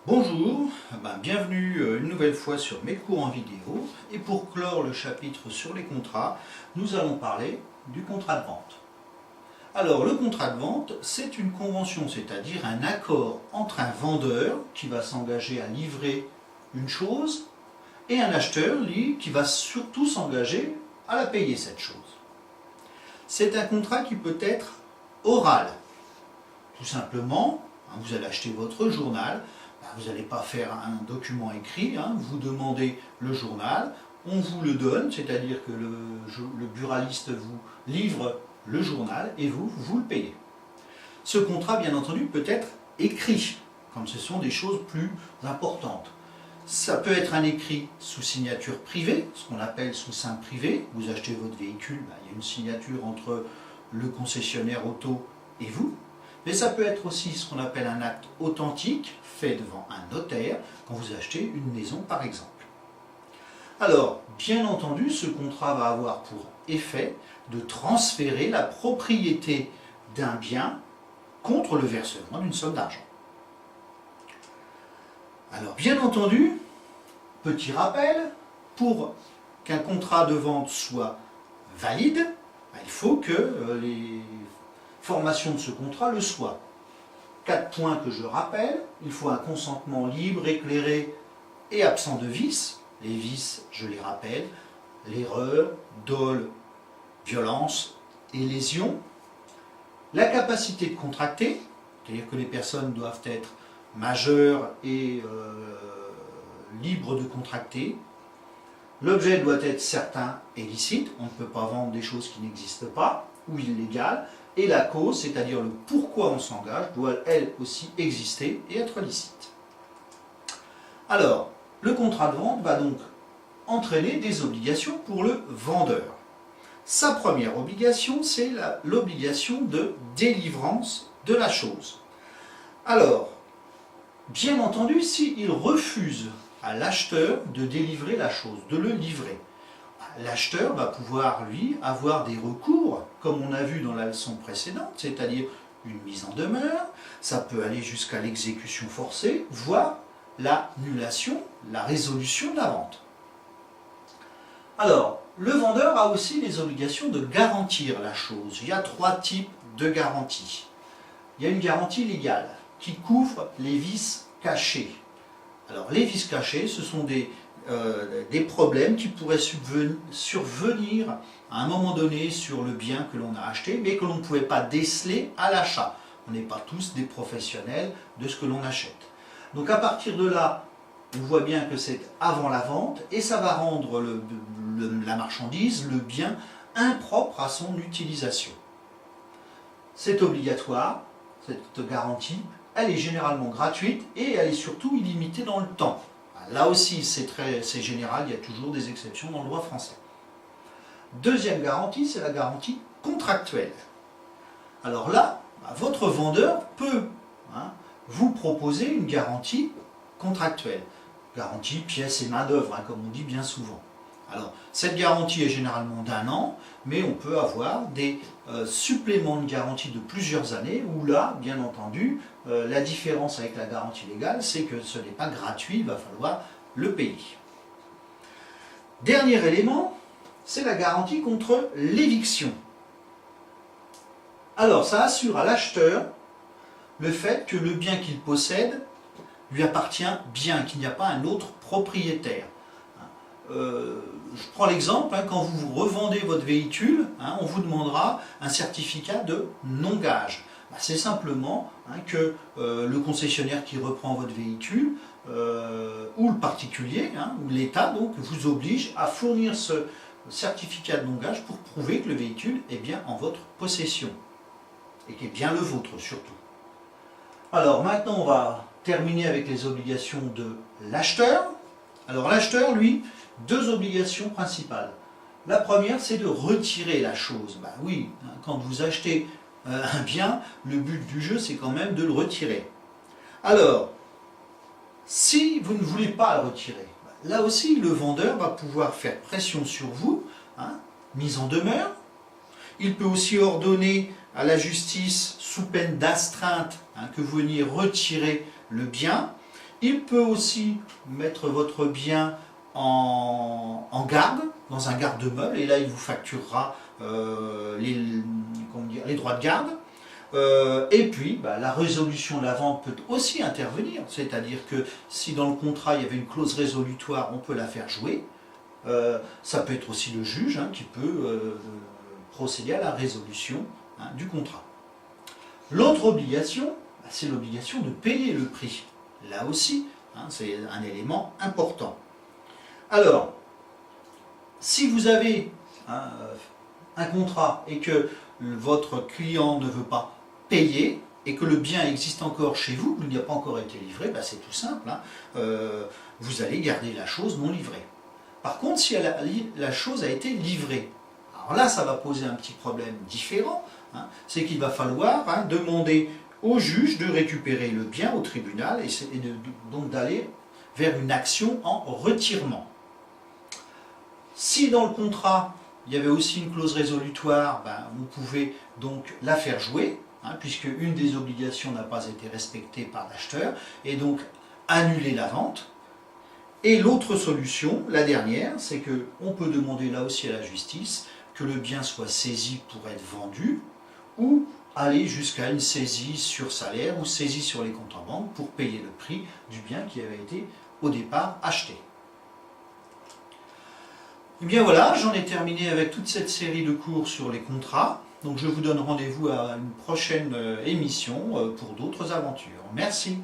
Bonjour, bienvenue une nouvelle fois sur mes cours en vidéo. Et pour clore le chapitre sur les contrats, nous allons parler du contrat de vente. Alors le contrat de vente, c'est une convention, c'est-à-dire un accord entre un vendeur qui va s'engager à livrer une chose et un acheteur, lui, qui va surtout s'engager à la payer cette chose. C'est un contrat qui peut être oral. Tout simplement, vous allez acheter votre journal. Vous n'allez pas faire un document écrit, vous demandez le journal, on vous le donne, c'est-à-dire que le buraliste vous livre le journal et vous le payez. Ce contrat, bien entendu, peut être écrit, comme ce sont des choses plus importantes. Ça peut être un écrit sous signature privée, ce qu'on appelle sous seing privé. Vous achetez votre véhicule, il y a une signature entre le concessionnaire auto et vous. Mais ça peut être aussi ce qu'on appelle un acte authentique, fait devant un notaire, quand vous achetez une maison par exemple. Alors, bien entendu, ce contrat va avoir pour effet de transférer la propriété d'un bien contre le versement d'une somme d'argent. Alors, bien entendu, petit rappel, pour qu'un contrat de vente soit valide, il faut que les formation de ce contrat le soit. 4 points que je rappelle: il faut un consentement libre, éclairé et absent de vices. Les vices, je les rappelle: l'erreur, dol, violence et lésion. La capacité de contracter, c'est-à-dire que les personnes doivent être majeures et libres de contracter. L'objet doit être certain et licite, on ne peut pas vendre des choses qui n'existent pas ou illégales. Et la cause, c'est-à-dire le pourquoi on s'engage, doit elle aussi exister et être licite. Alors, le contrat de vente va donc entraîner des obligations pour le vendeur. Sa première obligation, c'est l'obligation de délivrance de la chose. Alors, bien entendu, s'il refuse à l'acheteur de délivrer la chose, de le livrer, l'acheteur va pouvoir, lui, avoir des recours, comme on a vu dans la leçon précédente, c'est-à-dire une mise en demeure, ça peut aller jusqu'à l'exécution forcée, voire l'annulation, la résolution de la vente. Alors, le vendeur a aussi les obligations de garantir la chose. Il y a 3 types de garanties. Il y a une garantie légale qui couvre les vices cachés. Alors, les vices cachés, ce sont des problèmes qui pourraient survenir à un moment donné sur le bien que l'on a acheté, mais que l'on ne pouvait pas déceler à l'achat. On n'est pas tous des professionnels de ce que l'on achète. Donc à partir de là, on voit bien que c'est avant la vente, et ça va rendre la marchandise, le bien, impropre à son utilisation. C'est obligatoire, cette garantie, elle est généralement gratuite, et elle est surtout illimitée dans le temps. Là aussi, c'est général, il y a toujours des exceptions dans le droit français. Deuxième garantie, c'est la garantie contractuelle. Alors là, votre vendeur peut vous proposer une garantie contractuelle. Garantie, pièces et main-d'œuvre, comme on dit bien souvent. Alors, cette garantie est généralement d'1 an, mais on peut avoir des suppléments de garantie de plusieurs années, où là, bien entendu, la différence avec la garantie légale, c'est que ce n'est pas gratuit, il va falloir le payer. Dernier élément, c'est la garantie contre l'éviction. Alors, ça assure à l'acheteur le fait que le bien qu'il possède lui appartient bien, qu'il n'y a pas un autre propriétaire. Je prends l'exemple, quand vous revendez votre véhicule, on vous demandera un certificat de non-gage. C'est simplement que le concessionnaire qui reprend votre véhicule, ou le particulier, ou l'État, donc, vous oblige à fournir ce certificat de non-gage pour prouver que le véhicule est bien en votre possession, et qu'il est bien le vôtre surtout. Alors maintenant, on va terminer avec les obligations de l'acheteur. Alors l'acheteur, lui, 2 obligations principales. La première, c'est de retirer la chose. Oui, quand vous achetez un bien, le but du jeu, c'est quand même de le retirer. Alors, si vous ne voulez pas le retirer, là aussi, le vendeur va pouvoir faire pression sur vous, mise en demeure. Il peut aussi ordonner à la justice, sous peine d'astreinte, que vous veniez retirer le bien. Il peut aussi mettre votre bien en garde, dans un garde-meuble, et là il vous facturera les droits de garde. Et puis, la résolution de la vente peut aussi intervenir, c'est-à-dire que si dans le contrat il y avait une clause résolutoire, on peut la faire jouer. Ça peut être aussi le juge qui peut procéder à la résolution du contrat. L'autre obligation, c'est l'obligation de payer le prix. Là aussi, c'est un élément important. Alors, si vous avez un contrat et que votre client ne veut pas payer et que le bien existe encore chez vous, qu'il n'a pas encore été livré, c'est tout simple, vous allez garder la chose non livrée. Par contre, si la chose a été livrée, alors là ça va poser un petit problème différent, c'est qu'il va falloir demander au juge de récupérer le bien au tribunal et donc d'aller vers une action en retirement. Si dans le contrat il y avait aussi une clause résolutoire, vous pouvez donc la faire jouer, puisque une des obligations n'a pas été respectée par l'acheteur, et donc annuler la vente. Et l'autre solution, la dernière, c'est qu'on peut demander là aussi à la justice que le bien soit saisi pour être vendu, ou aller jusqu'à une saisie sur salaire ou saisie sur les comptes en banque pour payer le prix du bien qui avait été au départ acheté. Et bien voilà, j'en ai terminé avec toute cette série de cours sur les contrats. Donc je vous donne rendez-vous à une prochaine émission pour d'autres aventures. Merci.